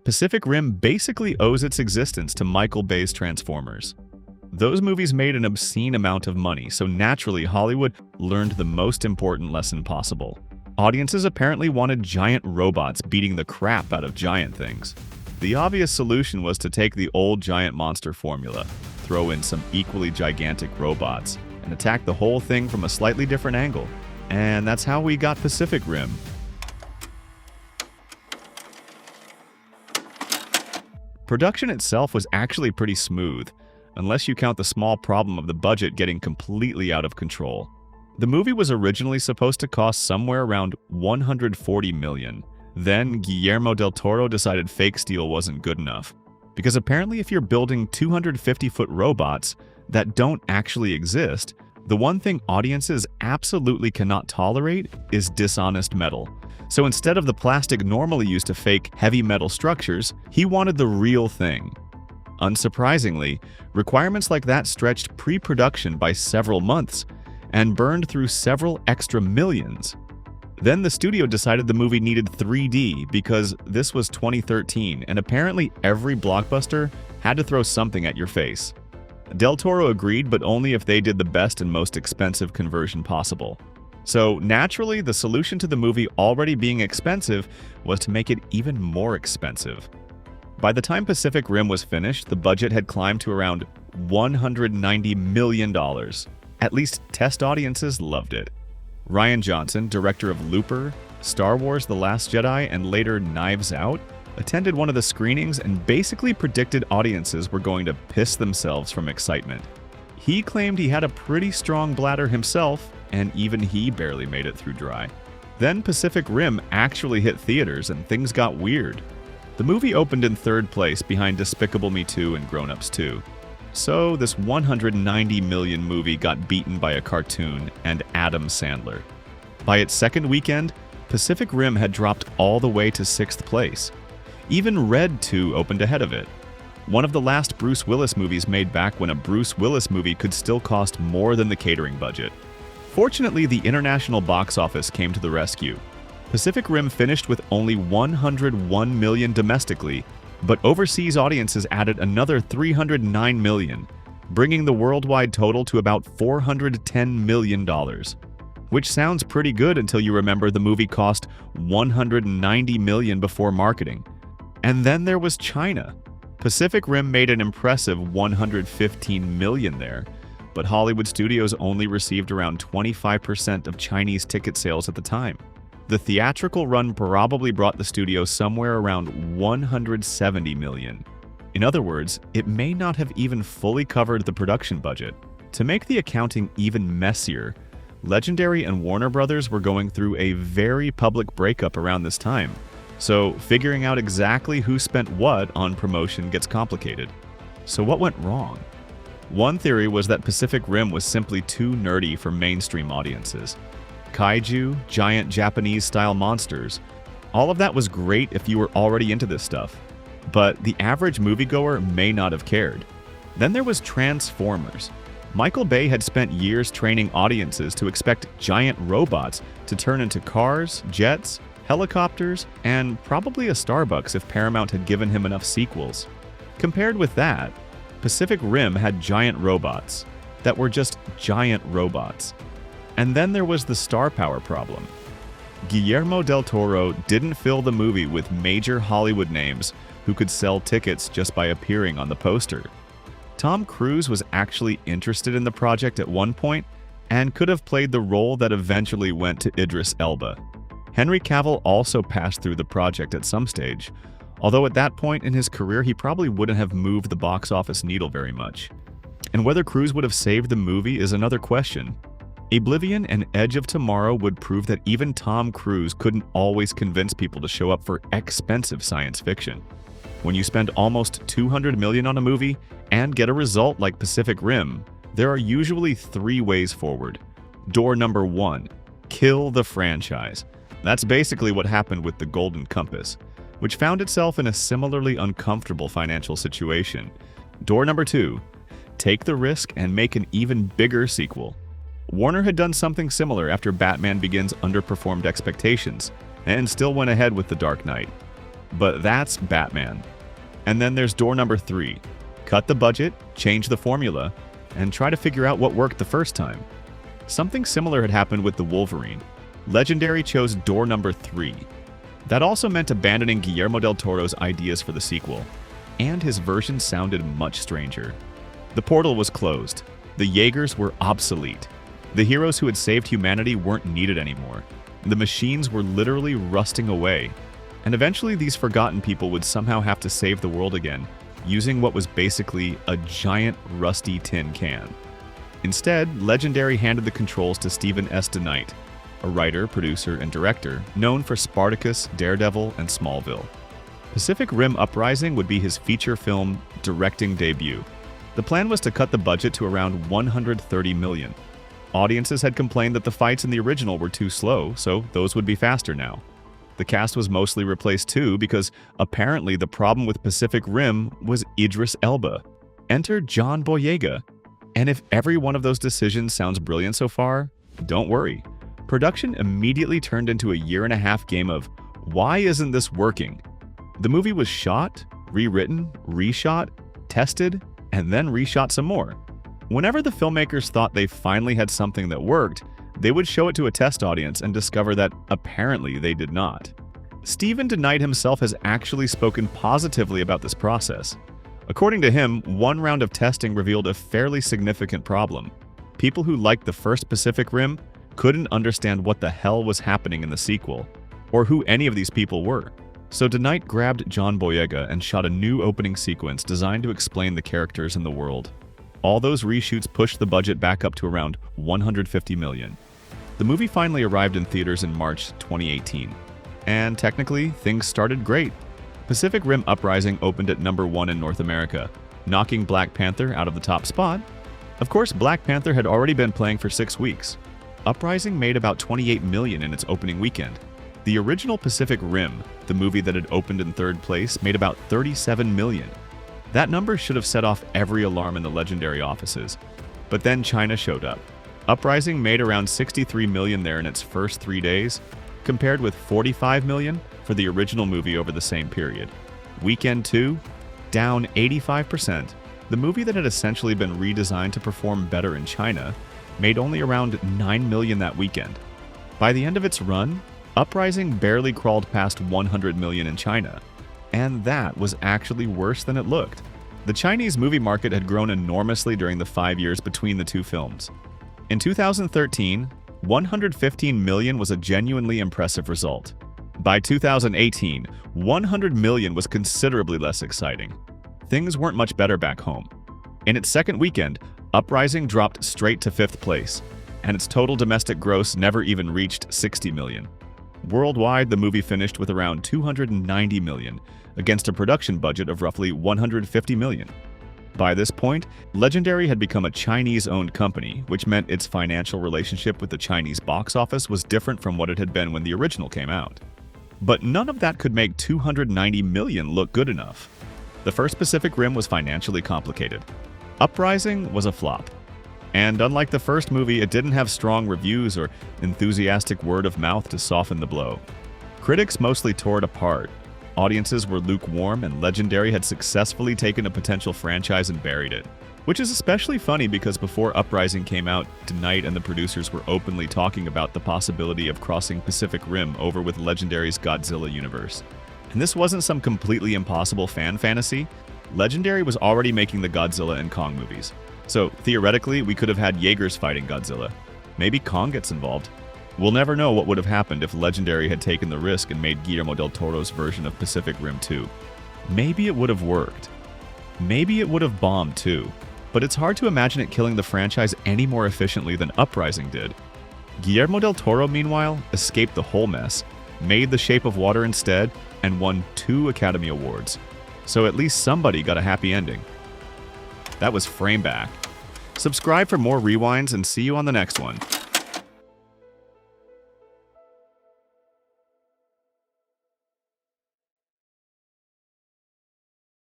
Pacific Rim basically owes its existence to Michael Bay's Transformers. Those movies made an obscene amount of money, so naturally Hollywood learned the most important lesson possible. Audiences apparently wanted giant robots beating the crap out of giant things. The obvious solution was to take the old giant monster formula, throw in some equally gigantic robots, and attack the whole thing from a slightly different angle. And that's how we got Pacific Rim. Production itself was actually pretty smooth, unless you count the small problem of the budget getting completely out of control. The movie was originally supposed to cost somewhere around $140 million. Then Guillermo del Toro decided fake steel wasn't good enough. Because apparently if you're building 250-foot robots that don't actually exist, the one thing audiences absolutely cannot tolerate is dishonest metal. So instead of the plastic normally used to fake heavy metal structures, he wanted the real thing. Unsurprisingly, requirements like that stretched pre-production by several months and burned through several extra millions. Then the studio decided the movie needed 3D because this was 2013 and apparently every blockbuster had to throw something at your face. Del Toro agreed, but only if they did the best and most expensive conversion possible. So naturally, the solution to the movie already being expensive was to make it even more expensive. By the time Pacific Rim was finished, the budget had climbed to around $190 million. At least test audiences loved it. Rian Johnson, director of Looper, Star Wars: The Last Jedi, and later Knives Out, attended one of the screenings and basically predicted audiences were going to piss themselves from excitement. He claimed he had a pretty strong bladder himself, and even he barely made it through dry. Then Pacific Rim actually hit theaters and things got weird. The movie opened in third place behind Despicable Me 2 and Grown Ups 2. So this $190 million movie got beaten by a cartoon and Adam Sandler. By its second weekend, Pacific Rim had dropped all the way to sixth place. Even Red 2 opened ahead of it. One of the last Bruce Willis movies made back when a Bruce Willis movie could still cost more than the catering budget. Fortunately, the international box office came to the rescue. Pacific Rim finished with only $101 million domestically, but overseas audiences added another $309 million, bringing the worldwide total to about $410 million. Which sounds pretty good until you remember the movie cost $190 million before marketing. And then there was China. Pacific Rim made an impressive $115 million there, but Hollywood studios only received around 25% of Chinese ticket sales at the time. The theatrical run probably brought the studio somewhere around $170 million. In other words, it may not have even fully covered the production budget. To make the accounting even messier, Legendary and Warner Brothers were going through a very public breakup around this time. So figuring out exactly who spent what on promotion gets complicated. So what went wrong? One theory was that Pacific Rim was simply too nerdy for mainstream audiences. Kaiju, giant Japanese-style monsters. All of that was great if you were already into this stuff. But the average moviegoer may not have cared. Then there was Transformers. Michael Bay had spent years training audiences to expect giant robots to turn into cars, jets, helicopters, and probably a Starbucks if Paramount had given him enough sequels. Compared with that, Pacific Rim had giant robots that were just giant robots. And then there was the star power problem. Guillermo del Toro didn't fill the movie with major Hollywood names who could sell tickets just by appearing on the poster. Tom Cruise was actually interested in the project at one point and could have played the role that eventually went to Idris Elba. Henry Cavill also passed through the project at some stage, although at that point in his career he probably wouldn't have moved the box office needle very much. And whether Cruise would have saved the movie is another question. Oblivion and Edge of Tomorrow would prove that even Tom Cruise couldn't always convince people to show up for expensive science fiction. When you spend almost $200 million on a movie and get a result like Pacific Rim, there are usually three ways forward. Door number one, kill the franchise. That's basically what happened with The Golden Compass, which found itself in a similarly uncomfortable financial situation. Door number two, take the risk and make an even bigger sequel. Warner had done something similar after Batman Begins underperformed expectations, and still went ahead with The Dark Knight. but that's Batman. And then there's door number 3. Cut the budget, change the formula, and try to figure out what worked the first time. Something similar had happened with the Wolverine. Legendary chose door number 3. That also meant abandoning Guillermo del Toro's ideas for the sequel, and his version sounded much stranger. The portal was closed. The Jaegers were obsolete. The heroes who had saved humanity weren't needed anymore. The machines were literally rusting away, and eventually these forgotten people would somehow have to save the world again, using what was basically a giant rusty tin can. Instead, Legendary handed the controls to Stephen S. DeKnight, a writer, producer, and director known for Spartacus, Daredevil, and Smallville. Pacific Rim Uprising would be his feature film directing debut. The plan was to cut the budget to around $130 million. Audiences had complained that the fights in the original were too slow, so those would be faster now. The cast was mostly replaced too because apparently the problem with Pacific Rim was Idris Elba. Enter John Boyega. And if every one of those decisions sounds brilliant so far, don't worry. Production immediately turned into a year-and-a-half game of, why isn't this working? The movie was shot, rewritten, reshot, tested, and then reshot some more. Whenever the filmmakers thought they finally had something that worked, they would show it to a test audience and discover that apparently they did not. Stephen DeKnight himself has actually spoken positively about this process. According to him, one round of testing revealed a fairly significant problem. People who liked the first Pacific Rim couldn't understand what the hell was happening in the sequel, or who any of these people were. So DeKnight grabbed John Boyega and shot a new opening sequence designed to explain the characters and the world. All those reshoots pushed the budget back up to around $150 million. The movie finally arrived in theaters in March 2018. And technically, things started great. Pacific Rim Uprising opened at number 1 in North America, knocking Black Panther out of the top spot. Of course, Black Panther had already been playing for 6 weeks. Uprising made about $28 million in its opening weekend. The original Pacific Rim, the movie that had opened in 3rd place, made about $37 million. That number should have set off every alarm in the Legendary offices. But then China showed up. Uprising made around $63 million there in its first 3 days, compared with $45 million for the original movie over the same period. Weekend 2, down 85%. The movie that had essentially been redesigned to perform better in China made only around $9 million that weekend. By the end of its run, Uprising barely crawled past $100 million in China. And that was actually worse than it looked. The Chinese movie market had grown enormously during the 5 years between the two films. In 2013, $115 million was a genuinely impressive result. By 2018, $100 million was considerably less exciting. Things weren't much better back home. In its second weekend, Uprising dropped straight to 5th place, and its total domestic gross never even reached $60 million. Worldwide, the movie finished with around $290 million, against a production budget of roughly $150 million. By this point, Legendary had become a Chinese-owned company, which meant its financial relationship with the Chinese box office was different from what it had been when the original came out. But none of that could make $290 million look good enough. The first Pacific Rim was financially complicated. Uprising was a flop. And unlike the first movie, it didn't have strong reviews or enthusiastic word of mouth to soften the blow. Critics mostly tore it apart. Audiences were lukewarm, and Legendary had successfully taken a potential franchise and buried it. Which is especially funny because before Uprising came out, DeKnight and the producers were openly talking about the possibility of crossing Pacific Rim over with Legendary's Godzilla universe. And this wasn't some completely impossible fan fantasy. Legendary was already making the Godzilla and Kong movies. So theoretically, we could have had Jaegers fighting Godzilla. Maybe Kong gets involved. We'll never know what would have happened if Legendary had taken the risk and made Guillermo del Toro's version of Pacific Rim 2. Maybe it would have worked. Maybe it would have bombed too. But it's hard to imagine it killing the franchise any more efficiently than Uprising did. Guillermo del Toro, meanwhile, escaped the whole mess, made The Shape of Water instead, and won 2 Academy Awards. So at least somebody got a happy ending. That was Frameback. Subscribe for more rewinds and see you on the next one.